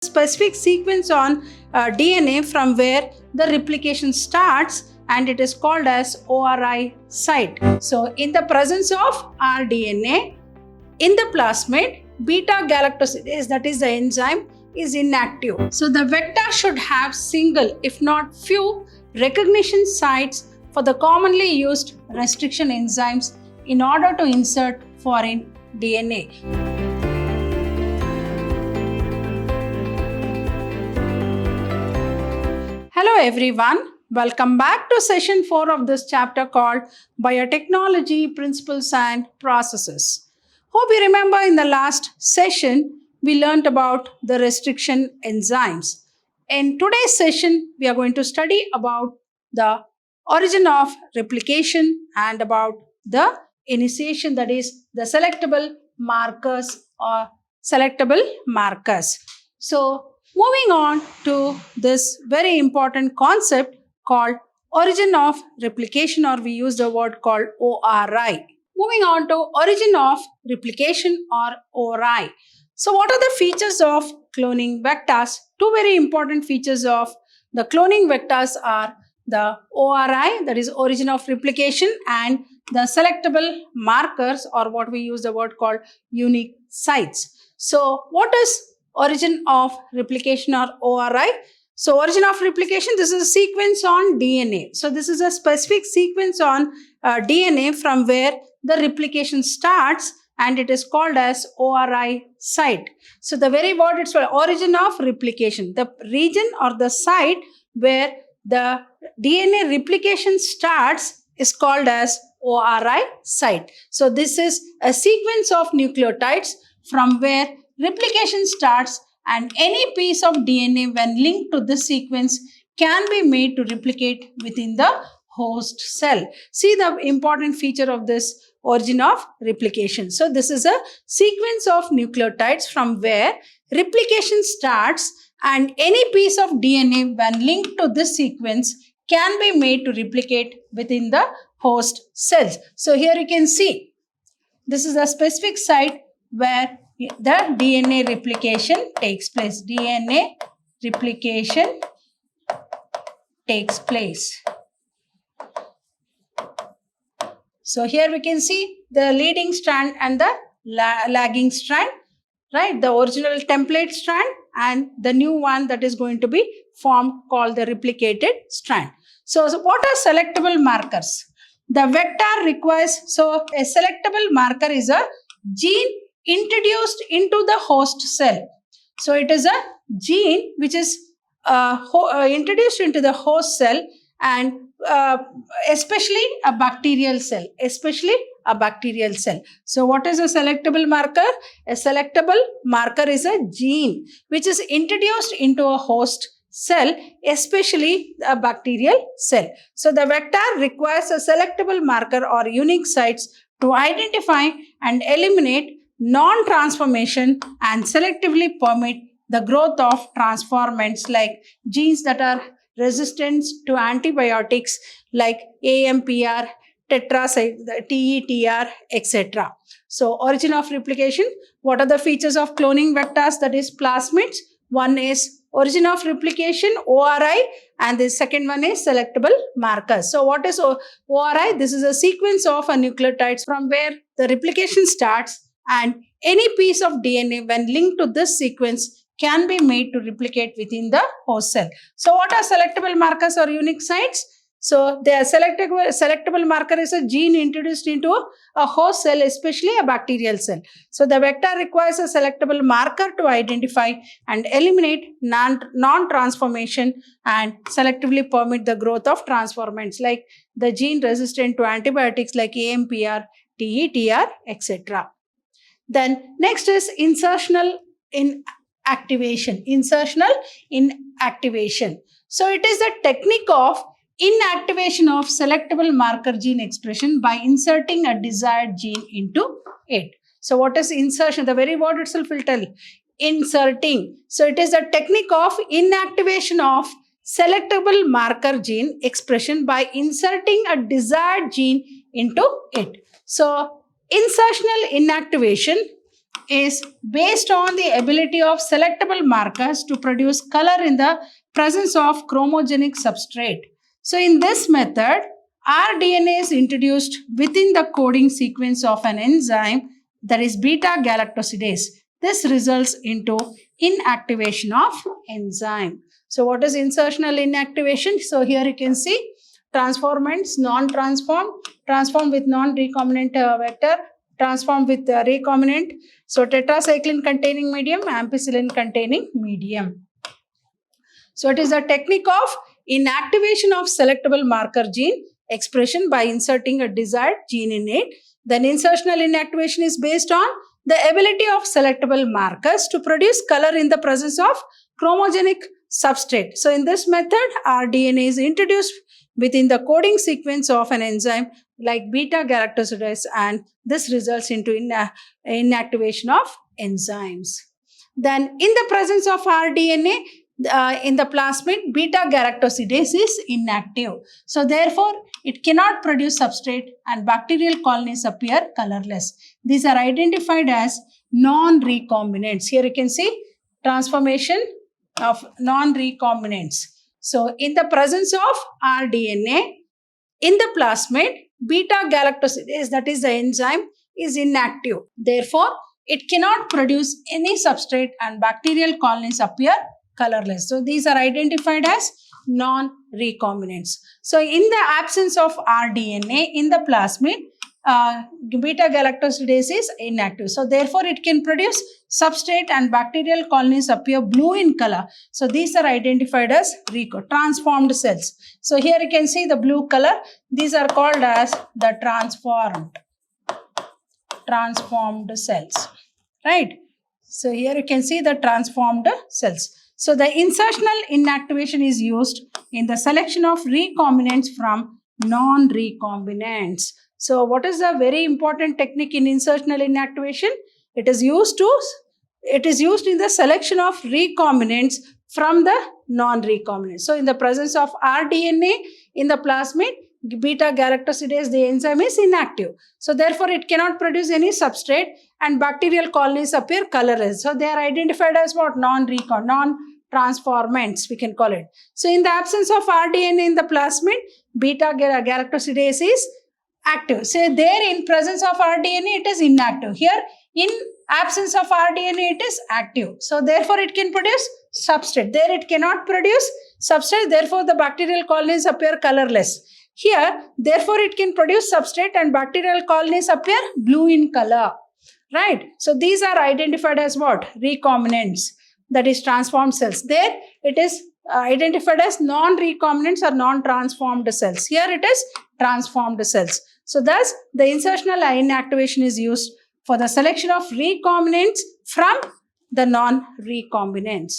specific sequence on DNA from where the replication starts, and it is called as ORI site. So in the presence of rDNA in the plasmid, beta galactosidase, that is the enzyme, is inactive. So the vector should have single, if not few, recognition sites for the commonly used restriction enzymes in order to insert foreign DNA. Hello everyone, welcome back to session 4 of this chapter called Biotechnology Principles and Processes. Hope you remember in the last session we learnt about the restriction enzymes. In today's session we are going to study about the origin of replication and about the initiation, that is the selectable markers or selectable markers. So moving on to this very important concept called origin of replication, or we use the word called ORI. Moving on to origin of replication or ORI. So what are the features of cloning vectors? Two very important features of the cloning vectors are the ORI, that is origin of replication, and the selectable markers, or what we use the word called unique sites. So what is origin of replication or ORI? So origin of replication, this is a sequence on DNA. So this is a specific sequence on DNA from where the replication starts, and it is called as ORI site. So the very word itself, origin of replication, the region or the site where the DNA replication starts is called as ORI site. So this is a sequence of nucleotides from where replication starts, and any piece of DNA when linked to this sequence can be made to replicate within the host cell. See the important feature of this origin of replication. So this is a sequence of nucleotides from where replication starts, and any piece of DNA when linked to this sequence can be made to replicate within the host cells. So here you can see this is a specific site where the DNA replication takes place. DNA replication takes place. So here we can see the leading strand and the lagging strand, right? The original template strand and the new one that is going to be formed called the replicated strand. So what are selectable markers? The vector requires, so a selectable marker is a gene introduced into the host cell. So it is a gene which is introduced into the host cell, and especially a bacterial cell, So what is a selectable marker? A selectable marker is a gene which is introduced into a host cell, especially a bacterial cell. So the vector requires a selectable marker or unique sites to identify and eliminate non-transformation and selectively permit the growth of transformants like genes that are resistant to antibiotics like AMPR, TETR, etc. So origin of replication, what are the features of cloning vectors, that is plasmids? One is origin of replication, ORI, and the second one is selectable markers. So what is ORI? This is a sequence of nucleotides from where the replication starts, and any piece of DNA when linked to this sequence can be made to replicate within the host cell. So what are selectable markers or unique sites? So the selectable marker is a gene introduced into a host cell, especially a bacterial cell. So the vector requires a selectable marker to identify and eliminate non-transformation and selectively permit the growth of transformants like the gene resistant to antibiotics like AMPR, TETR, etc. Then next is insertional inactivation. So it is the technique of inactivation of selectable marker gene expression by inserting a desired gene into it. So what is insertion? The very word itself will tell. Inserting. So it is the technique of inactivation of selectable marker gene expression by inserting a desired gene into it. So insertional inactivation is based on the ability of selectable markers to produce color in the presence of chromogenic substrate. So in this method, rDNA is introduced within the coding sequence of an enzyme, that is beta-galactosidase. This results into inactivation of enzyme. So what is insertional inactivation? So here you can see transformants, non-transformed, transformed with non-recombinant vector, transformed with recombinant. So tetracycline containing medium, ampicillin containing medium. So it is a technique of inactivation of selectable marker gene expression by inserting a desired gene in it. Then insertional inactivation is based on the ability of selectable markers to produce color in the presence of chromogenic substrate. So in this method, rDNA is introduced within the coding sequence of an enzyme like beta-galactosidase, and this results into inactivation of enzymes. Then in the presence of rDNA, in the plasmid, beta-galactosidase is inactive. So therefore, it cannot produce substrate and bacterial colonies appear colorless. These are identified as non-recombinants. Here you can see transformation of non-recombinants. So in the presence of rDNA, in the plasmid, beta-galactosidase, that is the enzyme, is inactive. Therefore, it cannot produce any substrate and bacterial colonies appear colorless. So these are identified as non-recombinants. So in the absence of rDNA in the plasmid, beta-galactosidase is inactive. So therefore it can produce substrate and bacterial colonies appear blue in color. So these are identified as transformed cells. So here you can see the blue color. These are called as the transformed cells, right? So here you can see the transformed cells. So the insertional inactivation is used in the selection of recombinants from non-recombinants. So what is a very important technique in insertional inactivation? It is used in the selection of recombinants from the non-recombinants. So in the presence of rDNA in the plasmid, beta-galactosidase, the enzyme is inactive. So therefore it cannot produce any substrate and bacterial colonies appear colorless. So they are identified as what? Non-transformants, we can call it. So in the absence of rDNA in the plasmid, beta-galactosidase is active. So there in presence of rDNA, it is inactive. Here in absence of rDNA, it is active. So therefore it can produce substrate. There it cannot produce substrate. Therefore the bacterial colonies appear colorless. Here, therefore it can produce substrate and bacterial colonies appear blue in color. Right? So these are identified as what? Recombinants, that is transformed cells. There it is identified as non-recombinants or non-transformed cells. Here it is transformed cells. So thus the insertional inactivation is used for the selection of recombinants from the non-recombinants.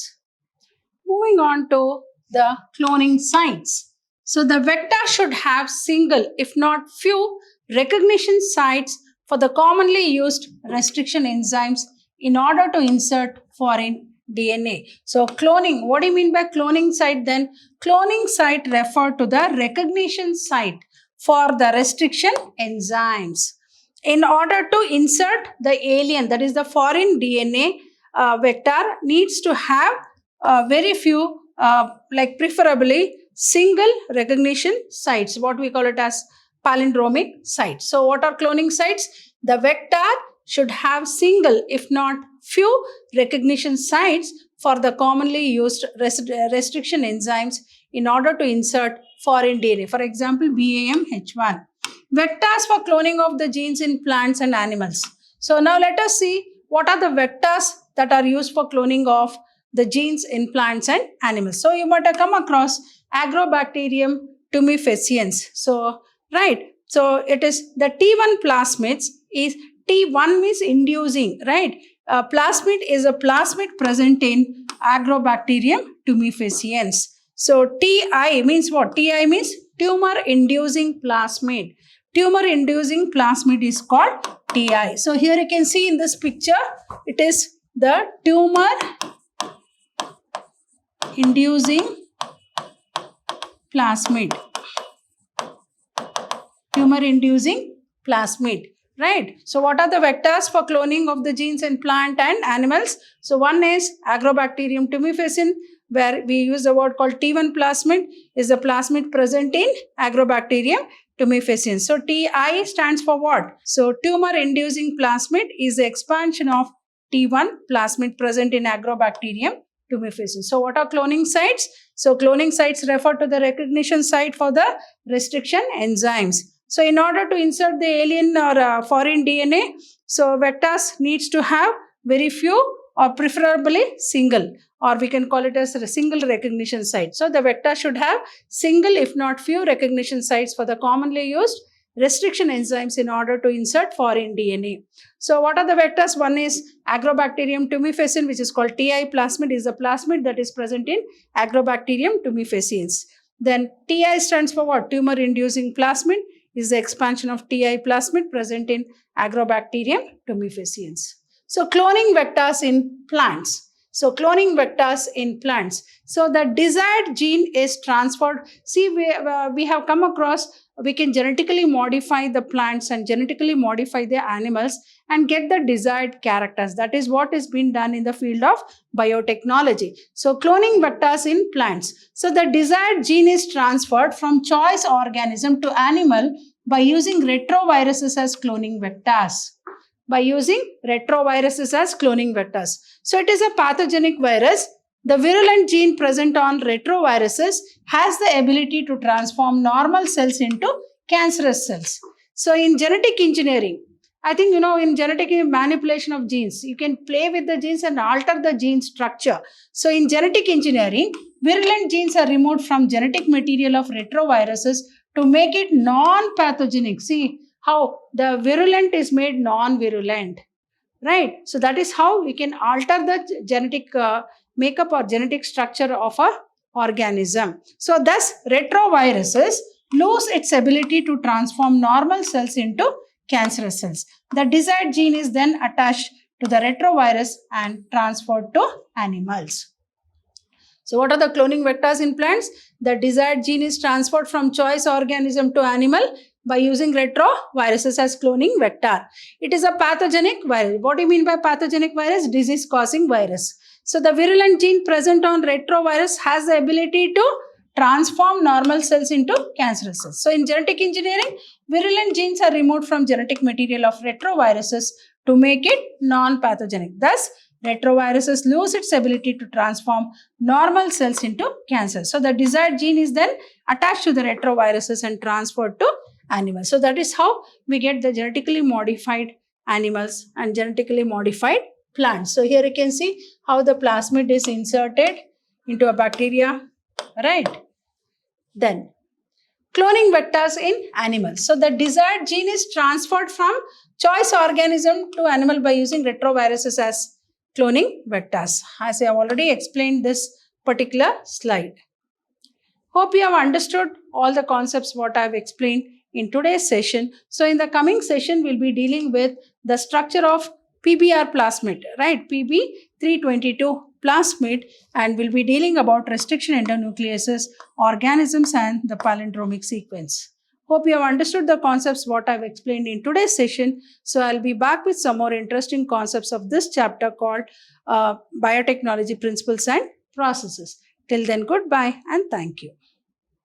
Moving on to the cloning sites. So the vector should have single, if not few, recognition sites for the commonly used restriction enzymes in order to insert foreign DNA. So cloning, what do you mean by cloning site then? Cloning site refer to the recognition site for the restriction enzymes. In order to insert the alien, that is the foreign DNA vector needs to have very few, like preferably single recognition sites, what we call it as palindromic sites. So what are cloning sites? The vector should have single, if not few, recognition sites for the commonly used restriction enzymes in order to insert foreign DNA. For example, BAMH1. Vectors for cloning of the genes in plants and animals. So now let us see what are the vectors that are used for cloning of the genes in plants and animals. So you might have come across Agrobacterium tumefaciens. So, right. So it is the T1 plasmids is T1 means inducing, right? Plasmid is a plasmid present in Agrobacterium tumefaciens. So TI means what? TI means tumor inducing plasmid. Tumor inducing plasmid is called TI. So here you can see in this picture, it is the tumor inducing plasmid. Tumor inducing plasmid. right? So what are the vectors for cloning of the genes in plant and animals? So one is Agrobacterium tumefaciens, where we use the word called T1 plasmid, is the plasmid present in Agrobacterium tumefaciens. So TI stands for what? So tumor-inducing plasmid is the expansion of T1 plasmid present in Agrobacterium tumefaciens. So what are cloning sites? So cloning sites refer to the recognition site for the restriction enzymes. So in order to insert the alien or foreign DNA, so vectors needs to have very few or preferably single, or we can call it as a single recognition site. So the vector should have single if not few recognition sites for the commonly used restriction enzymes in order to insert foreign DNA. So what are the vectors? One is Agrobacterium tumefaciens, which is called TI plasmid, is the plasmid that is present in Agrobacterium tumefaciens. Then TI stands for what? Tumor inducing plasmid is the expansion of TI plasmid present in Agrobacterium tumefaciens. So cloning vectors in plants. So cloning vectors in plants. So the desired gene is transferred. See, we have come across, we can genetically modify the plants and genetically modify the animals and get the desired characters. That is what is being done in the field of biotechnology. So cloning vectors in plants. So the desired gene is transferred from choice organism to animal by using retroviruses as cloning vectors. By using retroviruses as cloning vectors. So it is a pathogenic virus. The virulent gene present on retroviruses has the ability to transform normal cells into cancerous cells. So in genetic engineering, I think, in genetic manipulation of genes, you can play with the genes and alter the gene structure. So in genetic engineering, virulent genes are removed from genetic material of retroviruses to make it non-pathogenic. See how the virulent is made non-virulent, right? So that is how we can alter the genetic makeup or genetic structure of a organism. So thus retroviruses lose its ability to transform normal cells into cancerous cells. The desired gene is then attached to the retrovirus and transferred to animals. So what are the cloning vectors in plants? The desired gene is transferred from choice organism to animal by using retroviruses as cloning vector. It is a pathogenic virus. What do you mean by pathogenic virus? Disease causing virus. So the virulent gene present on retrovirus has the ability to transform normal cells into cancerous cells. So in genetic engineering, virulent genes are removed from genetic material of retroviruses to make it non-pathogenic. Thus, retroviruses lose its ability to transform normal cells into cancer. So the desired gene is then attached to the retroviruses and transferred to animals. So that is how we get the genetically modified animals and genetically modified plants. So here you can see how the plasmid is inserted into a bacteria, right? Then cloning vectors in animals. So the desired gene is transferred from choice organism to animal by using retroviruses as cloning vectors, as I have already explained this particular slide. Hope you have understood all the concepts what I have explained in today's session. So in the coming session, we'll be dealing with the structure of PBR plasmid, right? PB322 plasmid, and we'll be dealing about restriction endonucleases, organisms, and the palindromic sequence. Hope you have understood the concepts what I've explained in today's session. So I'll be back with some more interesting concepts of this chapter called Biotechnology Principles and Processes. Till then, goodbye and thank you.